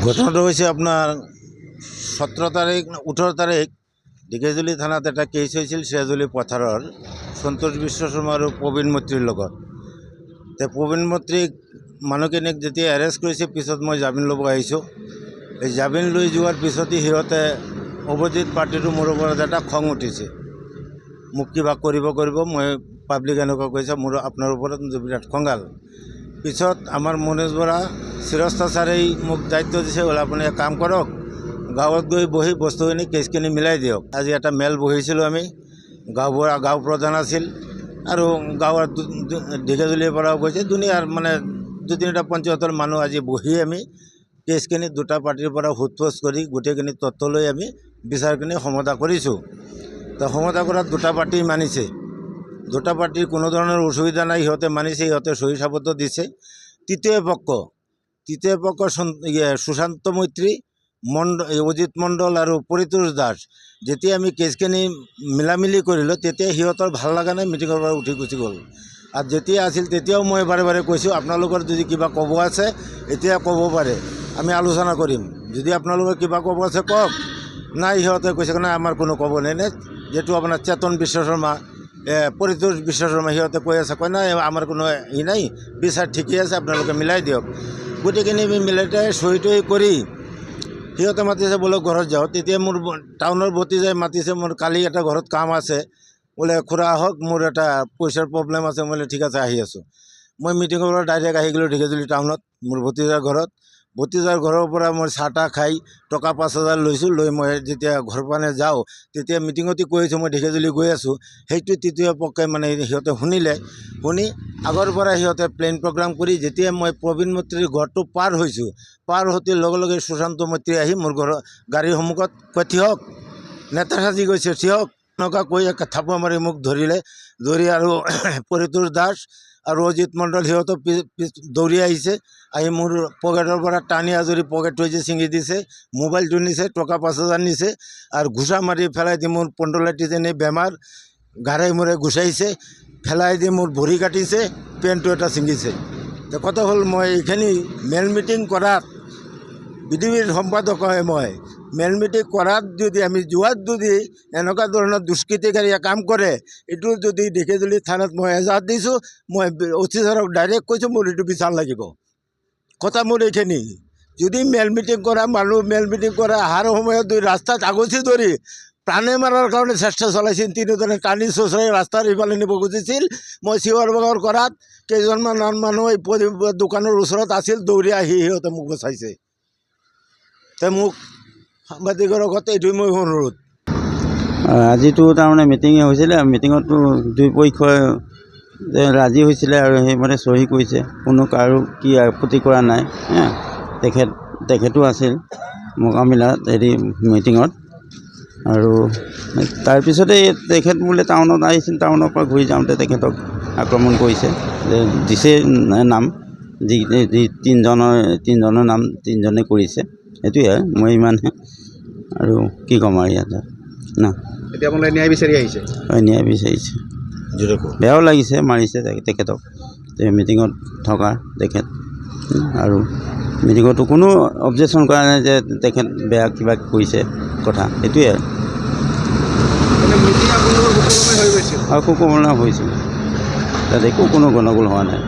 ঘটনাটা হয়েছে আপনাৰ 17 তাৰিখ 18 তাৰিখ ঢেকিয়াজুলি থানাত এটা কেছ হয়েছিল সিৰাজুলি পথাৰৰ সন্তোষ বিশ্ব শৰ্মা আৰু প্ৰবীণ মৈত্ৰীৰ লগত। প্ৰবীণ মৈত্ৰীক মানুহখিনিক যেতিয়া এৰেষ্ট কৰিছে পিছত মই জামিন ল'ব আহিছোঁ। এই জামিন লৈ যোৱাৰ পিছতেই সিহঁতে অপজিট পাৰ্টিটো মোৰ ওপৰত এটা খং উঠিছে, মোক কিবা কৰিব মই পাব্লিক এনেকুৱা কৈছে, মোৰ আপোনাৰ ওপৰত বিৰাট খঙাল। পিছত আমাৰ মনোজ বৰা শিৰস্তা ছাৰেই মোক দায়িত্ব দিছে, বোলে আপুনি এক কাম কৰক, গাঁৱত গৈ বহি বস্তুখিনি কেছখিনি মিলাই দিয়ক। আজি এটা মেল বহিছিলোঁ আমি, গাঁও প্ৰধান আছিল আৰু গাঁৱৰ ঢেকিয়াজুলিৰ পৰাও গৈছে, দুনিয়াৰ মানে 2-3টা পঞ্চায়তৰ মানুহ আজি বহি আমি কেছখিনি দুটা পাৰ্টিৰ পৰা সোধপোছ কৰি গোটেইখিনি তথ্য লৈ আমি বিচাৰখিনি সমাধা কৰিছোঁ। তো সমাধা কৰাত দুটা পাৰ্টি মানিছে, দুটা পাৰ্টিৰ কোনো ধৰণৰ অসুবিধা নাই, সিহঁতে মানিছে, সিহঁতে সহি সাব্যস্ত দিছে। তৃতীয় পক্ষ সুশান্ত মৈত্ৰী, অজিত মণ্ডল আৰু পৰিতোষ দাস, যেতিয়া আমি কেছখিনি মিলামিলি কৰিলোঁ তেতিয়া সিহঁতৰ ভাল লগা নাই, মিটিঙৰ পৰা উঠি গুচি গ'ল। আৰু যেতিয়া আছিল তেতিয়াও মই বাৰে বাৰে কৈছোঁ, আপোনালোকৰ যদি কিবা ক'ব আছে এতিয়া ক'ব পাৰে, আমি আলোচনা কৰিম, যদি আপোনালোকৰ কিবা ক'ব আছে কওক। নাই, সিহঁতে কৈছে নাই আমাৰ কোনো ক'ব নাই। যিহেতু আপোনাৰ চেতন বিশ্ব শৰ্মা, পৰিতোষ বিশ্ব শৰ্মা, সিহঁতে কৈ আছে, কয় নাই আমাৰ কোনো নাই, বিচাৰ ঠিকেই আছে, আপোনালোকে মিলাই দিয়ক। গোটেইখিনি মিলাই চহী কৰি সিহঁতে মাতিছে, বোলে ঘৰত যাওঁ। তেতিয়া মোৰ টাউনৰ ভতিজাই মাতিছে, মোৰ কালি এটা ঘৰত কাম আছে, বোলে খুৰা আহক, মোৰ এটা পইচাৰ প্ৰব্লেম আছে। বোলে ঠিক আছে আহি আছোঁ। মই মিটিঙৰ পৰা ডাইৰেক্ট আহি গ'লোঁ ঢেকিয়াজুলি টাউনত, মোৰ ভতিজাৰ ঘৰত। ভতিজাৰ ঘৰৰ পৰা মই চাহ তাহ খাই টকা 5,000 লৈছোঁ। লৈ মই যেতিয়া ঘৰ পানে যাওঁ তেতিয়া মিটিঙতে কৈ আছোঁ মই ঢেকিয়াজুলি গৈ আছোঁ। সেইটো তৃতীয় পক্ষে মানে সিহঁতে শুনি আগৰ পৰা সিহঁতে প্লেন প্ৰগ্ৰাম কৰি যেতিয়া মই প্ৰবীণ মৈত্ৰীৰ ঘৰটো পাৰ হৈছোঁ, পাৰ হওঁতে লগে লগে সুশান্ত মৈত্ৰী আহি মোৰ ঘৰৰ গাড়ীৰ সন্মুখত কৈ থিয়ক, নেতা সাজি গৈছে থিয়ক, এনেকুৱা কৈ থাপৰ মাৰি মোক ধৰি আৰু পৰিতোষ দাস আৰু অজিত মণ্ডল সিহঁতো দৌৰি আহিছে, আহি মোৰ পকেটৰ পৰা টানি আজৰি পকেটটো যে ছিঙি দিছে, মোবাইলটো নিছে, টকা 5,000 নিছে আৰু ঘুচা মাৰি পেলাই দি মোৰ পণ্ডলাইটিছ বেমাৰ, গাড়ে মূৰে ঘুচাইছে, পেলাই দি মোৰ ভৰি কাটিছে, পেণ্টটো এটা ছিঙিছে। তো কথা হ'ল মই এইখিনি মেল মিটিং কৰাত বিডিবিৰ সম্পাদক হয়, মই মেল মিটিং কৰাত যদি আমি যোৱাত যদি এনেকুৱা ধৰণৰ দুষ্কৃতিকাৰীয়ে কাম কৰে, এইটো যদি ঢেকিয়াজুলি থানাত মই এজাহাৰ দিছোঁ, মই অচি ছাৰক ডাইৰেক্ট কৈছোঁ মোৰ এইটো বিচাৰ লাগিব। কথা মোৰ এইখিনি, যদি মেল মিটিং কৰা মানুহ মেল মিটিং কৰা অহাৰ সময়ত ৰাস্তাত আগচি ধৰি প্ৰাণে মাৰাৰ কাৰণে চেষ্টা চলাইছিল, তিনিজনে টানি চোচৰাই ৰাস্তাৰ ইফালে নিব খুজিছিল। মই চিঞৰ বাখৰ কৰাত কেইজনমান মানুহ এই দোকানৰ ওচৰত আছিল, দৌৰি আহি সিহঁতে মোক বচাইছে। তো মোক সাংবাদিকৰ আগত এইটোৱে মই অনুৰোধ। আজিতো তাৰমানে মিটিঙে হৈছিলে, মিটিঙতো দুই পক্ষই ৰাজি হৈছিলে আৰু সেইমতে চহী কৰিছে, কোনো কাৰো কি আপত্তি কৰা নাই। তেখেতো আছিল মোকামিলাত মিটিঙত। আৰু তাৰপিছতে তেখেত বোলে টাউনত আহিছিল, টাউনৰ পৰা ঘূৰি যাওঁতে তেখেতক আক্ৰমণ কৰিছে, দিছে নাম, যি তিনিজনৰ নাম তিনিজনে কৰিছে। সেইটোৱে মই ইমানহে আৰু কি ক'ম আৰু ইয়াত না। এতিয়া আপোনালোকে ন্যায় বিচাৰি আহিছে? হয়, ন্যায় বিচাৰিছে। বেয়াও লাগিছে, মাৰিছে তেখেতক মিটিঙত থকা তেখেত, আৰু মিটিঙতো কোনো অবজেকশ্যন কৰা নাই যে তেখেত বেয়া কিবা কৰিছে কথা। সেইটোৱে আৰু সুকমনা হৈছিল, তাত একো কোনো গণ্ডগোল হোৱা নাই।